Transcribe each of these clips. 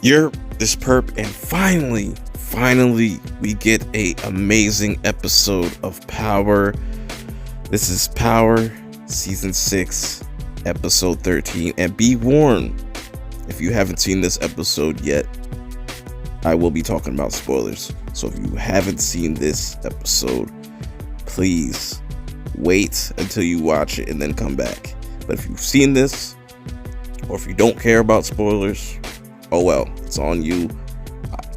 You're this perp, and finally, we get a amazing episode of Power. This is Power Season 6, Episode 13. And be warned, if you haven't seen this episode yet, I will be talking about spoilers. So if you haven't seen this episode, please wait until you watch it and then come back. But if you've seen this, or if you don't care about spoilers, oh well, it's on you.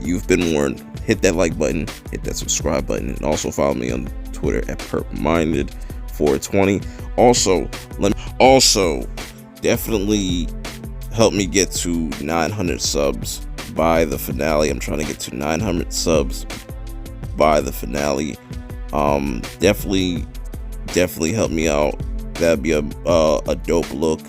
You've been warned. Hit that like button, hit that subscribe button, and also follow me on Twitter at perpminded420. Also, definitely help me get to 900 subs by the finale. I'm trying to get to 900 subs by the finale. Definitely help me out. That'd be a dope look.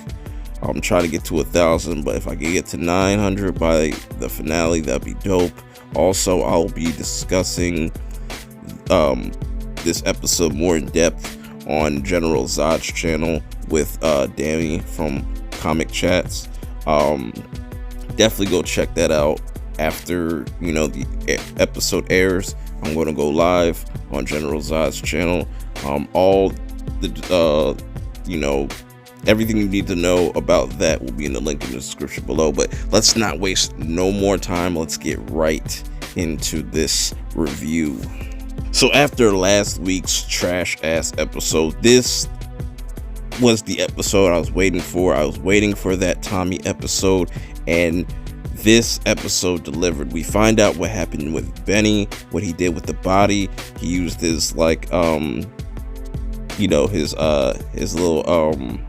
I'm trying to get to 1,000, but if I can get to 900 by the finale, that'd be dope. Also, I'll be discussing this episode more in depth on General Zod's channel with Danny from Comic Chats. Definitely go check that out after the episode airs. I'm going to go live on General Zod's channel. All the everything you need to know about that will be in the link in the description below. But let's not waste no more time. Let's get right into this review. So after last week's trash ass episode, this was the episode I was waiting for. I was waiting for that Tommy episode, and this episode delivered. We find out what happened with Benny, what he did with the body. He used his his little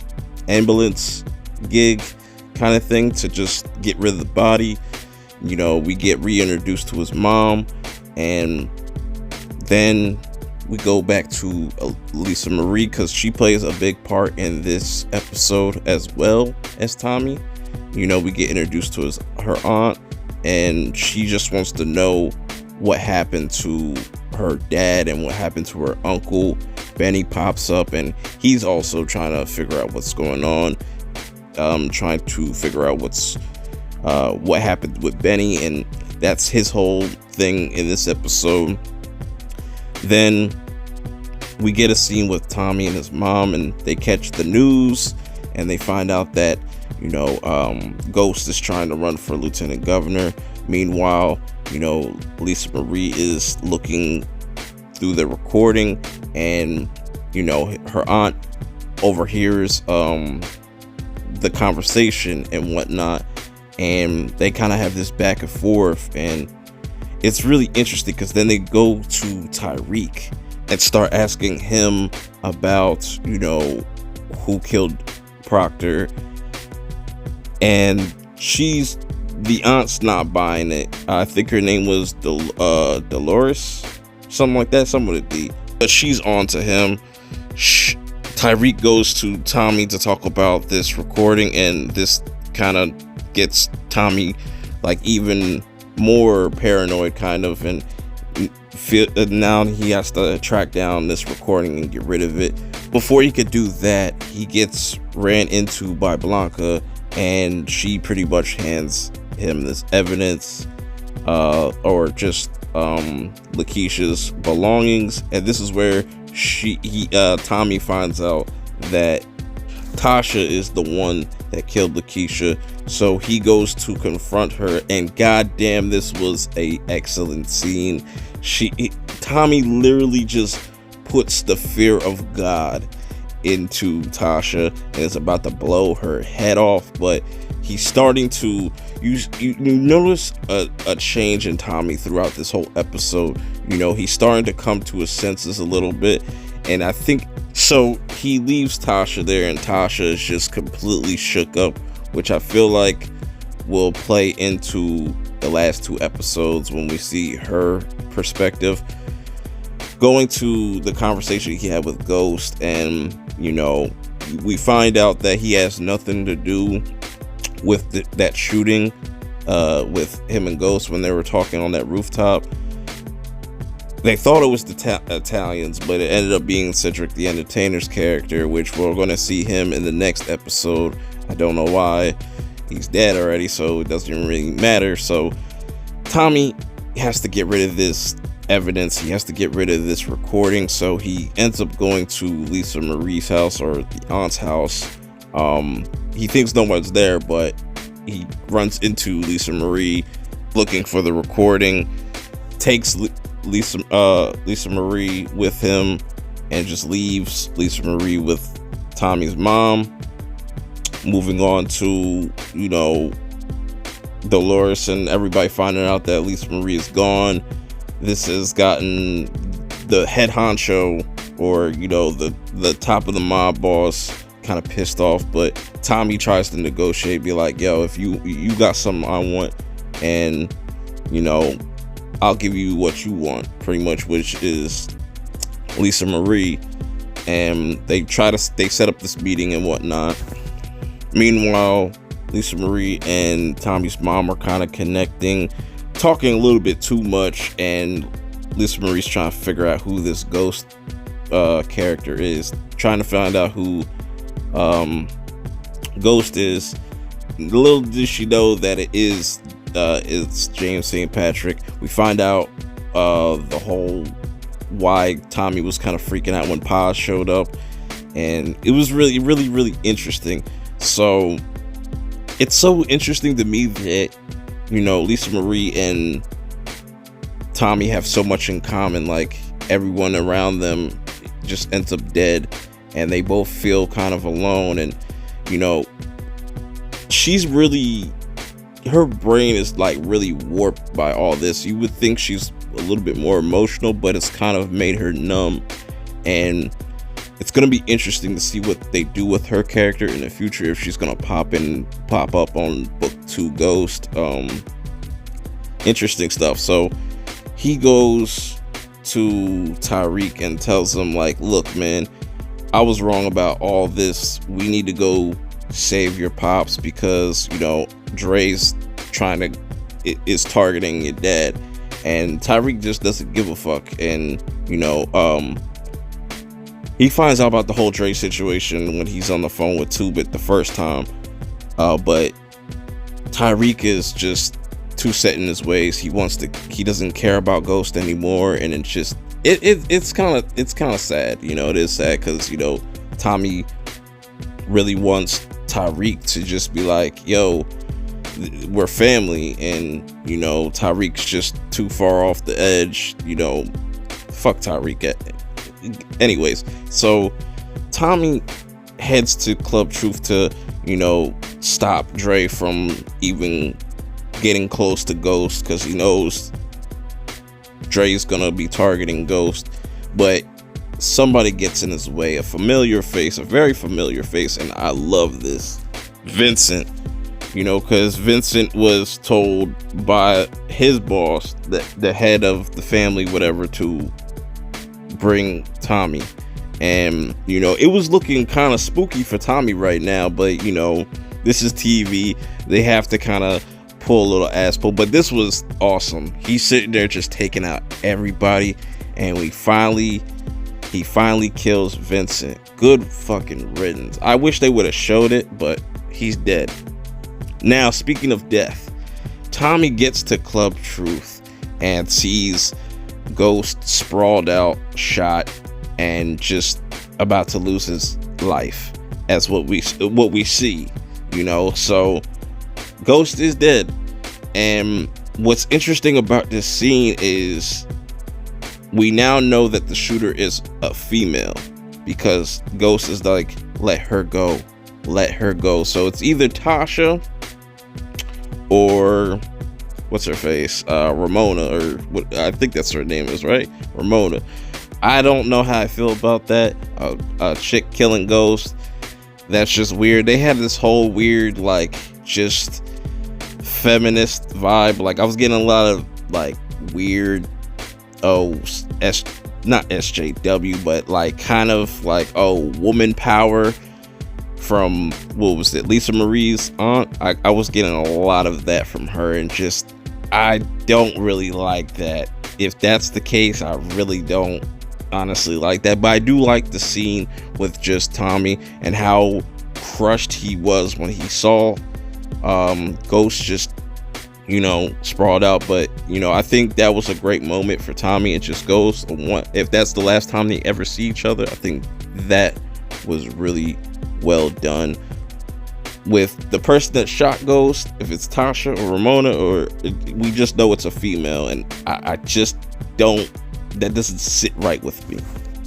ambulance gig kind of thing to just get rid of the body. We get reintroduced to his mom, and then we go back to Elisa Marie, because she plays a big part in this episode as well as Tommy. We get introduced to her aunt, and she just wants to know what happened to her dad and what happened to her uncle. Benny pops up, and he's also trying to figure out what's going on, trying to figure out what happened with Benny, and that's his whole thing in this episode. Then we get a scene with Tommy and his mom, and they catch the news, and they find out that Ghost is trying to run for lieutenant governor. Meanwhile, Lisa Marie is looking through the recording, and her aunt overhears the conversation and whatnot, and they kind of have this back and forth, and it's really interesting because then they go to Tyreek and start asking him about who killed Proctor, and the aunt's not buying it. I think her name was Dolores, something like that, something with a D. But she's on to him. Tyreek goes to Tommy to talk about this recording, and this kind of gets Tommy even more paranoid, kind of, and now he has to track down this recording and get rid of it. Before he could do that, he gets ran into by Blanca, and she pretty much hands him this evidence, or just LaKeisha's belongings, and this is where Tommy finds out that Tasha is the one that killed LaKeisha. So he goes to confront her, and goddamn, this was a excellent scene. Tommy literally just puts the fear of God into Tasha, and is about to blow her head off, but he's starting to you notice a change in Tommy throughout this whole episode. He's starting to come to his senses a little bit, and I think so he leaves Tasha there, and Tasha is just completely shook up, which I feel like will play into the last two episodes when we see her perspective. Going to the conversation he had with Ghost, and we find out that he has nothing to do with that shooting with him and Ghost when they were talking on that rooftop. They thought it was the Italians, but it ended up being Cedric the Entertainer's character, which we're going to see him in the next episode. I don't know why. he's dead already, so it doesn't really matter. So Tommy has to get rid of this evidence. He has to get rid of this recording. So he ends up going to Lisa Marie's house, or the aunt's house. He thinks no one's there, but he runs into Lisa Marie looking for the recording, takes Lisa Marie with him, and just leaves Lisa Marie with Tommy's mom. Moving on to, Dolores and everybody finding out that Lisa Marie is gone. This has gotten the head honcho, or the top of the mob boss, kind of pissed off. But Tommy tries to negotiate, be like, yo, if you got something I want, and I'll give you what you want, pretty much, which is Lisa Marie. And they set up this meeting and whatnot. Meanwhile, Lisa Marie and Tommy's mom are kind of connecting, talking a little bit too much, and Lisa Marie's trying to figure out who this ghost character is, trying to find out who Ghost is. Little did she know that it's James St. Patrick. We find out the whole why Tommy was kind of freaking out when Paz showed up, and it was really, really, really interesting. So it's so interesting to me that Lisa Marie and Tommy have so much in common. Like, everyone around them just ends up dead, and they both feel kind of alone. And she's really, her brain is like really warped by all this. You would think she's a little bit more emotional, but it's kind of made her numb. And it's going to be interesting to see what they do with her character in the future, if she's going to pop up on book 2 Ghost. Interesting stuff. So he goes to Tariq and tells him, like, look, man, I was wrong about all this. We need to go save your pops, because Dre's is targeting your dad. And Tariq just doesn't give a fuck. And he finds out about the whole Dre situation when he's on the phone with 2-Bit the first time. But Tariq is just too set in his ways. He doesn't care about Ghost anymore, and it's just it's kind of sad. It is sad, because Tommy really wants Tariq to just be like, yo, we're family, and Tariq's just too far off the edge. Fuck Tariq. Anyways, so Tommy heads to Club Truth to stop Dre from even getting close to Ghost, because he knows Dre's gonna be targeting Ghost. But somebody gets in his way, a very familiar face, and I love this. Vincent. Because Vincent was told by his boss, the head of the family, whatever, to bring Tommy. And it was looking kind of spooky for Tommy right now, but this is TV. They have to kind of pull a little ass pull. But this was awesome. He's sitting there just taking out everybody, and he finally kills Vincent. Good fucking riddance. I wish they would have showed it, but he's dead. Now, speaking of death, Tommy gets to Club Truth and sees Ghost sprawled out, shot, and just about to lose his life, as what we see. So Ghost is dead. And what's interesting about this scene is we now know that the shooter is a female, because Ghost is like, let her go. So it's either Tasha or what's her face, Ramona, or what I think that's her name is, right? Ramona. I don't know how I feel about that. A chick killing Ghost, that's just weird. They had this whole weird, like, just feminist vibe. Like, I was getting a lot of like weird, not SJW, but like kind of like, woman power from, what was it, Lisa Marie's aunt. I was getting a lot of that from her, and just, I don't really like that. If that's the case, I really don't honestly like that. But I do like the scene with just Tommy and how crushed he was when he saw Ghost just, sprawled out. But, I think that was a great moment for Tommy and just Ghost. If that's the last time they ever see each other, I think that was really well done. With the person that shot Ghost, if it's Tasha or Ramona, or we just know it's a female, and I just don't, that doesn't sit right with me.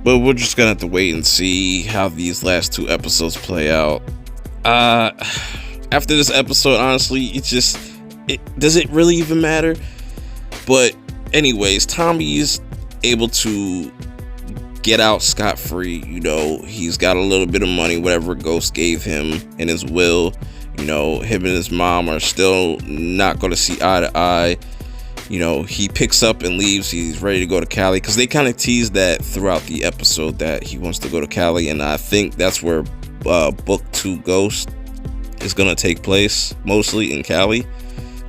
But we're just gonna have to wait and see how these last 2 episodes play out. After this episode, honestly, does it really even matter? But anyways, Tommy's able to get out scot-free. He's got a little bit of money, whatever Ghost gave him in his will. Him and his mom are still not going to see eye to eye. He picks up and leaves. He's ready to go to Cali, because they kind of tease that throughout the episode that he wants to go to Cali, and I think that's where book 2 Ghost is going to take place, mostly in Cali.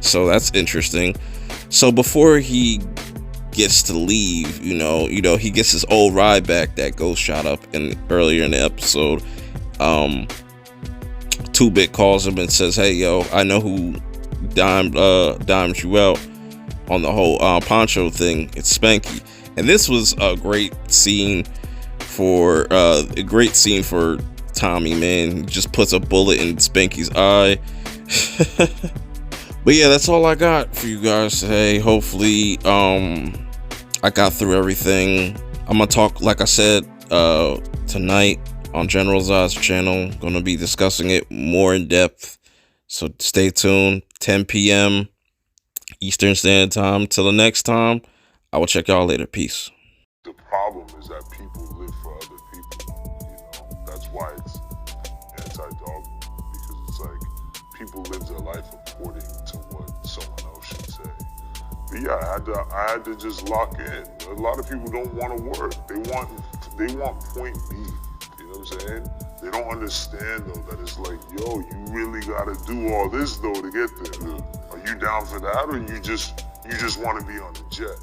So that's interesting. So before he gets to leave, he gets his old ride back that Ghost shot up earlier in the episode. 2-Bit calls him and says, "Hey, yo, I know who dimed you out on the whole poncho thing. It's Spanky." And this was a great scene for Tommy, man. He just puts a bullet in Spanky's eye. But yeah, that's all I got for you guys today. Hopefully, I got through everything. I'm gonna talk, like I said, tonight on General Zod's channel. Gonna be discussing it more in depth. So stay tuned. 10 p.m. Eastern Standard Time. Till the next time, I will check y'all later. Peace. The problem is that people live for other people. That's why it's anti-dogma, because it's like people live their life according to what someone else should say. But yeah, I had to just lock in. A lot of people don't want to work. They want point B. You know what I'm saying? They don't understand though that it's like, yo, you really gotta do all this though to get there. Are you down for that, or you just want to be on the jet?